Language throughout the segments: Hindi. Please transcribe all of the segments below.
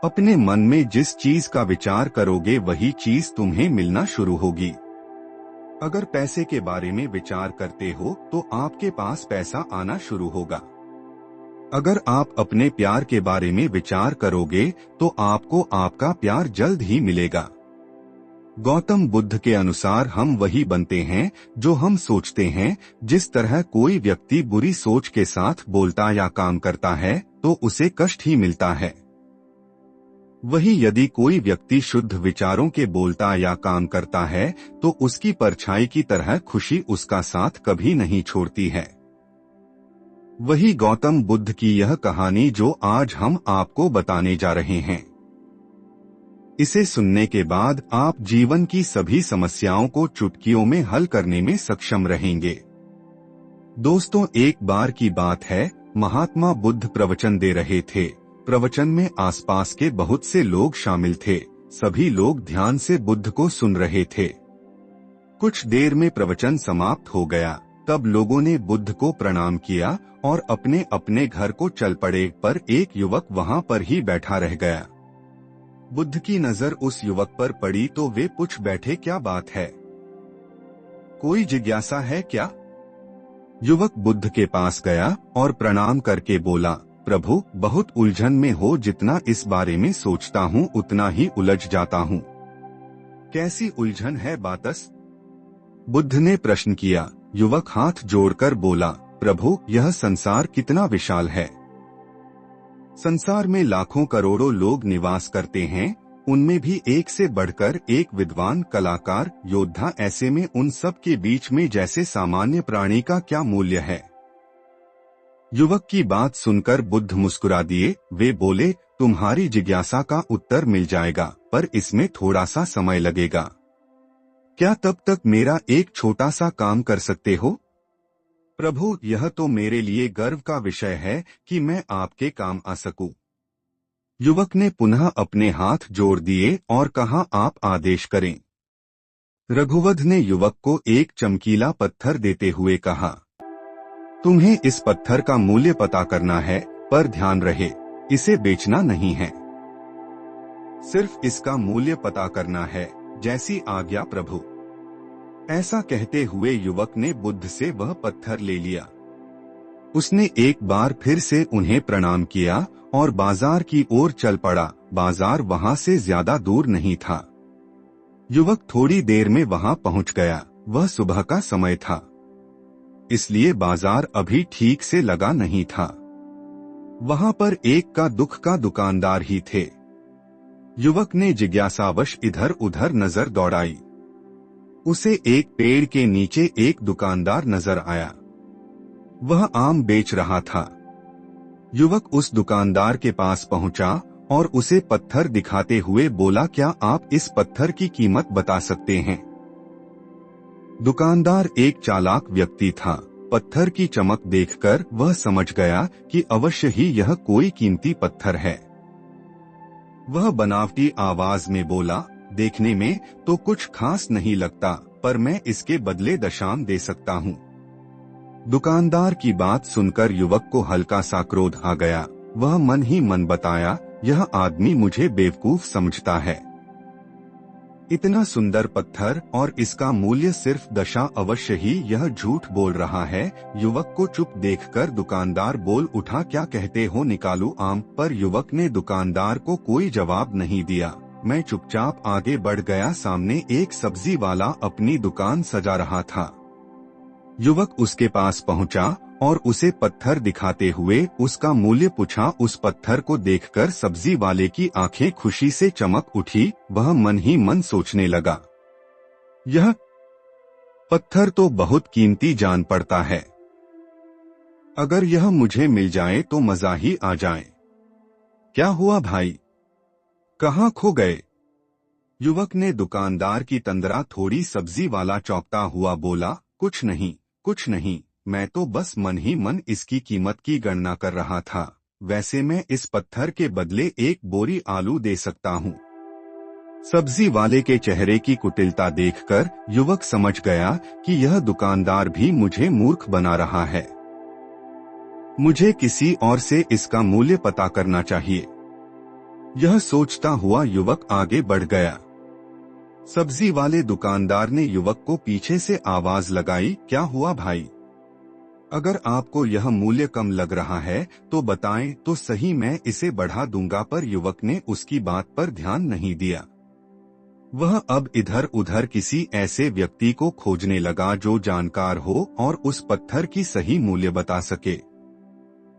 अपने मन में जिस चीज का विचार करोगे वही चीज तुम्हें मिलना शुरू होगी। अगर पैसे के बारे में विचार करते हो तो आपके पास पैसा आना शुरू होगा। अगर आप अपने प्यार के बारे में विचार करोगे तो आपको आपका प्यार जल्द ही मिलेगा। गौतम बुद्ध के अनुसार हम वही बनते हैं जो हम सोचते हैं। जिस तरह कोई व्यक्ति बुरी सोच के साथ बोलता या काम करता है तो उसे कष्ट ही मिलता है, वही यदि कोई व्यक्ति शुद्ध विचारों के बोलता या काम करता है तो उसकी परछाई की तरह खुशी उसका साथ कभी नहीं छोड़ती है। वही गौतम बुद्ध की यह कहानी जो आज हम आपको बताने जा रहे हैं। इसे सुनने के बाद आप जीवन की सभी समस्याओं को चुटकियों में हल करने में सक्षम रहेंगे। दोस्तों, एक बार की बात है, महात्मा बुद्ध प्रवचन दे रहे थे। प्रवचन में आसपास के बहुत से लोग शामिल थे। सभी लोग ध्यान से बुद्ध को सुन रहे थे। कुछ देर में प्रवचन समाप्त हो गया। तब लोगों ने बुद्ध को प्रणाम किया और अपने अपने घर को चल पड़े, पर एक युवक वहां पर ही बैठा रह गया। बुद्ध की नजर उस युवक पर पड़ी तो वे पूछ बैठे, क्या बात है? कोई जिज्ञासा है क्या? युवक बुद्ध के पास गया और प्रणाम करके बोला, प्रभु, बहुत उलझन में हो। जितना इस बारे में सोचता हूँ उतना ही उलझ जाता हूँ। कैसी उलझन है बातस? बुद्ध ने प्रश्न किया। युवक हाथ जोड़कर बोला, प्रभु, यह संसार कितना विशाल है। संसार में लाखों करोड़ों लोग निवास करते हैं, उनमें भी एक से बढ़कर एक विद्वान, कलाकार, योद्धा। ऐसे में उन सब के बीच में जैसे सामान्य प्राणी का क्या मूल्य है? युवक की बात सुनकर बुद्ध मुस्कुरा दिए। वे बोले, तुम्हारी जिज्ञासा का उत्तर मिल जाएगा, पर इसमें थोड़ा सा समय लगेगा। क्या तब तक मेरा एक छोटा सा काम कर सकते हो? प्रभु, यह तो मेरे लिए गर्व का विषय है कि मैं आपके काम आ सकूं। युवक ने पुनः अपने हाथ जोड़ दिए और कहा, आप आदेश करें। रघुवध ने युवक को एक चमकीला पत्थर देते हुए कहा, तुम्हें इस पत्थर का मूल्य पता करना है, पर ध्यान रहे, इसे बेचना नहीं है। सिर्फ इसका मूल्य पता करना है। जैसी आज्ञा प्रभु। ऐसा कहते हुए युवक ने बुद्ध से वह पत्थर ले लिया। उसने एक बार फिर से उन्हें प्रणाम किया और बाजार की ओर चल पड़ा। बाजार वहां से ज्यादा दूर नहीं था। युवक थोड़ी देर में वहां पहुंच गया। वह सुबह का समय था, इसलिए बाजार अभी ठीक से लगा नहीं था। वहां पर एक का दुख का दुकानदार ही थे। युवक ने जिज्ञासावश इधर उधर नजर दौड़ाई। उसे एक पेड़ के नीचे एक दुकानदार नजर आया। वह आम बेच रहा था। युवक उस दुकानदार के पास पहुंचा और उसे पत्थर दिखाते हुए बोला, क्या आप इस पत्थर की कीमत बता सकते हैं? दुकानदार एक चालाक व्यक्ति था। पत्थर की चमक देखकर वह समझ गया कि अवश्य ही यह कोई कीमती पत्थर है। वह बनावटी आवाज में बोला, देखने में तो कुछ खास नहीं लगता, पर मैं इसके बदले दशाम दे सकता हूँ। दुकानदार की बात सुनकर युवक को हल्का सा क्रोध आ गया। वह मन ही मन बताया, यह आदमी मुझे बेवकूफ समझता है। इतना सुंदर पत्थर और इसका मूल्य सिर्फ दशा, अवश्य ही यह झूठ बोल रहा है। युवक को चुप देखकर दुकानदार बोल उठा, क्या कहते हो, निकालूं आम? पर युवक ने दुकानदार को कोई जवाब नहीं दिया। मैं चुपचाप आगे बढ़ गया। सामने एक सब्जी वाला अपनी दुकान सजा रहा था। युवक उसके पास पहुंचा और उसे पत्थर दिखाते हुए उसका मूल्य पूछा। उस पत्थर को देखकर सब्जी वाले की आंखें खुशी से चमक उठी। वह मन ही मन सोचने लगा, यह पत्थर तो बहुत कीमती जान पड़ता है। अगर यह मुझे मिल जाए तो मजा ही आ जाए। क्या हुआ भाई, कहाँ खो गए? युवक ने दुकानदार की तंद्रा थोड़ी सब्जी वाला चौंकता हुआ बोला, कुछ नहीं, कुछ नहीं, मैं तो बस मन ही मन इसकी कीमत की गणना कर रहा था। वैसे मैं इस पत्थर के बदले एक बोरी आलू दे सकता हूँ। सब्जी वाले के चेहरे की कुटिलता देखकर युवक समझ गया कि यह दुकानदार भी मुझे मूर्ख बना रहा है। मुझे किसी और से इसका मूल्य पता करना चाहिए। यह सोचता हुआ युवक आगे बढ़ गया। सब्जी वाले दुकानदार ने युवक को पीछे से आवाज लगाई, क्या हुआ भाई? अगर आपको यह मूल्य कम लग रहा है तो बताएं तो सही, मैं इसे बढ़ा दूंगा। पर युवक ने उसकी बात पर ध्यान नहीं दिया। वह अब इधर उधर किसी ऐसे व्यक्ति को खोजने लगा जो जानकार हो और उस पत्थर की सही मूल्य बता सके।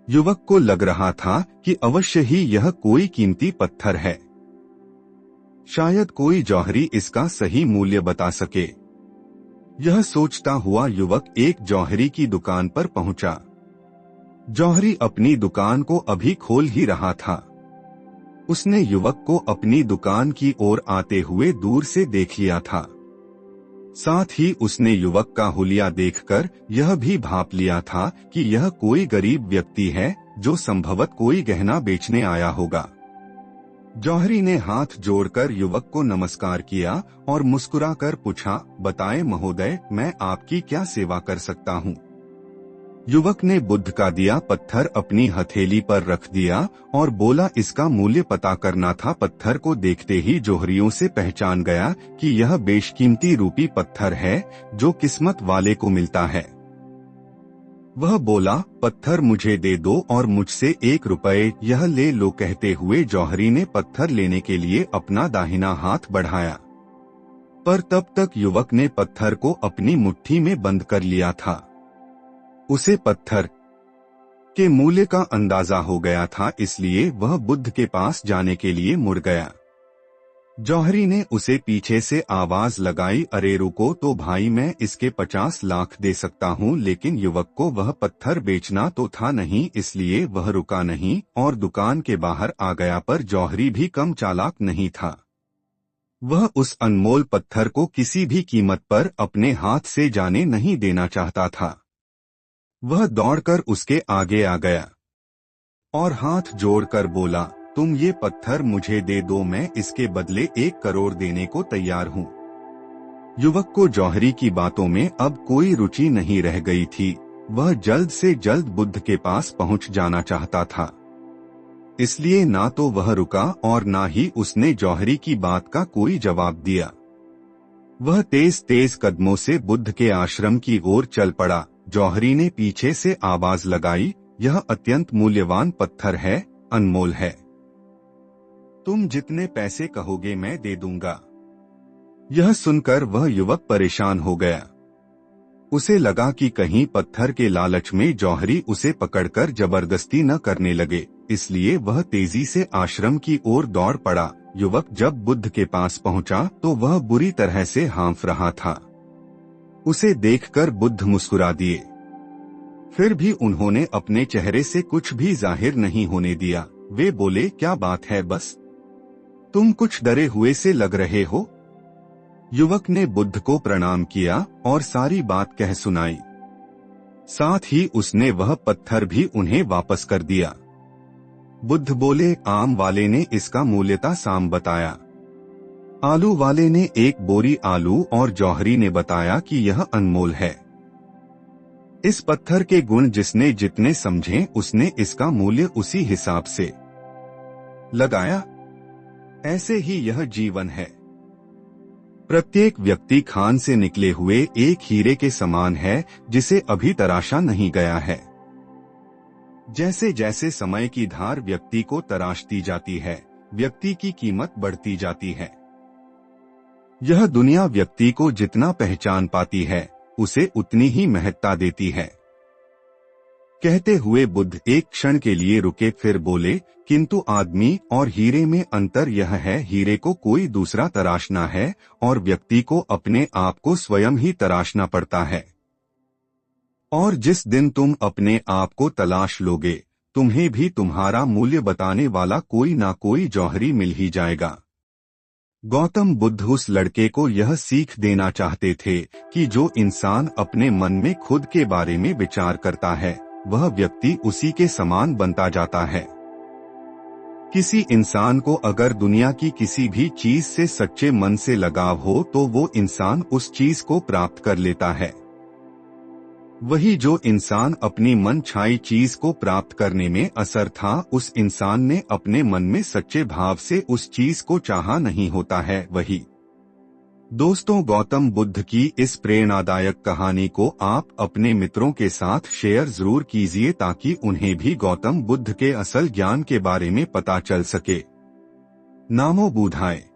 युवक को लग रहा था कि अवश्य ही यह कोई कीमती पत्थर है, शायद कोई जौहरी इसका सही मूल्य बता सके। यह सोचता हुआ युवक एक जौहरी की दुकान पर पहुंचा। जौहरी अपनी दुकान को अभी खोल ही रहा था। उसने युवक को अपनी दुकान की ओर आते हुए दूर से देख लिया था। साथ ही उसने युवक का हुलिया देखकर यह भी भांप लिया था कि यह कोई गरीब व्यक्ति है जो संभवत कोई गहना बेचने आया होगा। जौहरी ने हाथ जोड़कर युवक को नमस्कार किया और मुस्कुराकर पूछा, बताएं महोदय, मैं आपकी क्या सेवा कर सकता हूँ? युवक ने बुद्ध का दिया पत्थर अपनी हथेली पर रख दिया और बोला, इसका मूल्य पता करना था। पत्थर को देखते ही जौहरियों से पहचान गया कि यह बेशकीमती रूपी पत्थर है जो किस्मत वाले को मिलता है। वह बोला, पत्थर मुझे दे दो और मुझसे 1 रुपये यह ले लो। कहते हुए जौहरी ने पत्थर लेने के लिए अपना दाहिना हाथ बढ़ाया, पर तब तक युवक ने पत्थर को अपनी मुट्ठी में बंद कर लिया था। उसे पत्थर के मूल्य का अंदाजा हो गया था, इसलिए वह बुद्ध के पास जाने के लिए मुड़ गया। जौहरी ने उसे पीछे से आवाज लगाई, अरे रुको तो भाई, मैं इसके 50 लाख दे सकता हूँ। लेकिन युवक को वह पत्थर बेचना तो था नहीं, इसलिए वह रुका नहीं और दुकान के बाहर आ गया। पर जौहरी भी कम चालाक नहीं था। वह उस अनमोल पत्थर को किसी भी कीमत पर अपने हाथ से जाने नहीं देना चाहता था। वह दौड़कर उसके आगे आ गया और हाथ जोड़कर बोला, तुम ये पत्थर मुझे दे दो, मैं इसके बदले 1 करोड़ देने को तैयार हूँ। युवक को जौहरी की बातों में अब कोई रुचि नहीं रह गई थी। वह जल्द से जल्द बुद्ध के पास पहुँच जाना चाहता था, इसलिए ना तो वह रुका और ना ही उसने जौहरी की बात का कोई जवाब दिया। वह तेज तेज कदमों से बुद्ध के आश्रम की ओर चल पड़ा। जौहरी ने पीछे से आवाज लगाई, यह अत्यंत मूल्यवान पत्थर है, अनमोल है। तुम जितने पैसे कहोगे मैं दे दूंगा। यह सुनकर वह युवक परेशान हो गया। उसे लगा कि कहीं पत्थर के लालच में जौहरी उसे पकड़कर जबरदस्ती न करने लगे, इसलिए वह तेजी से आश्रम की ओर दौड़ पड़ा। युवक जब बुद्ध के पास पहुंचा तो वह बुरी तरह से हाँफ रहा था। उसे देखकर बुद्ध मुस्कुरा दिए, फिर भी उन्होंने अपने चेहरे से कुछ भी जाहिर नहीं होने दिया। वे बोले, क्या बात है, बस तुम कुछ डरे हुए से लग रहे हो। युवक ने बुद्ध को प्रणाम किया और सारी बात कह सुनाई। साथ ही उसने वह पत्थर भी उन्हें वापस कर दिया। बुद्ध बोले, आम वाले ने इसका मूल्यता साम बताया, आलू वाले ने 1 बोरी आलू और जौहरी ने बताया कि यह अनमोल है। इस पत्थर के गुण जिसने जितने समझे उसने इसका मूल्य उसी हिसाब से लगाया। ऐसे ही यह जीवन है। प्रत्येक व्यक्ति खान से निकले हुए एक हीरे के समान है जिसे अभी तराशा नहीं गया है। जैसे जैसे समय की धार व्यक्ति को तराशती जाती है, व्यक्ति की कीमत बढ़ती जाती है। यह दुनिया व्यक्ति को जितना पहचान पाती है उसे उतनी ही महत्ता देती है। कहते हुए बुद्ध एक क्षण के लिए रुके, फिर बोले, किंतु आदमी और हीरे में अंतर यह है, हीरे को कोई दूसरा तराशना है और व्यक्ति को अपने आप को स्वयं ही तराशना पड़ता है। और जिस दिन तुम अपने आप को तलाश लोगे, तुम्हें भी तुम्हारा मूल्य बताने वाला कोई ना कोई जौहरी मिल ही जाएगा। गौतम बुद्ध उस लड़के को यह सीख देना चाहते थे कि जो इंसान अपने मन में खुद के बारे में विचार करता है वह व्यक्ति उसी के समान बनता जाता है। किसी इंसान को अगर दुनिया की किसी भी चीज से सच्चे मन से लगाव हो तो वो इंसान उस चीज को प्राप्त कर लेता है। वही जो इंसान अपनी मन छाई चीज को प्राप्त करने में असर था, उस इंसान ने अपने मन में सच्चे भाव से उस चीज को चाहा नहीं होता है वही। दोस्तों, गौतम बुद्ध की इस प्रेरणादायक कहानी को आप अपने मित्रों के साथ शेयर जरूर कीजिए ताकि उन्हें भी गौतम बुद्ध के असल ज्ञान के बारे में पता चल सके। नामो बुद्धाय।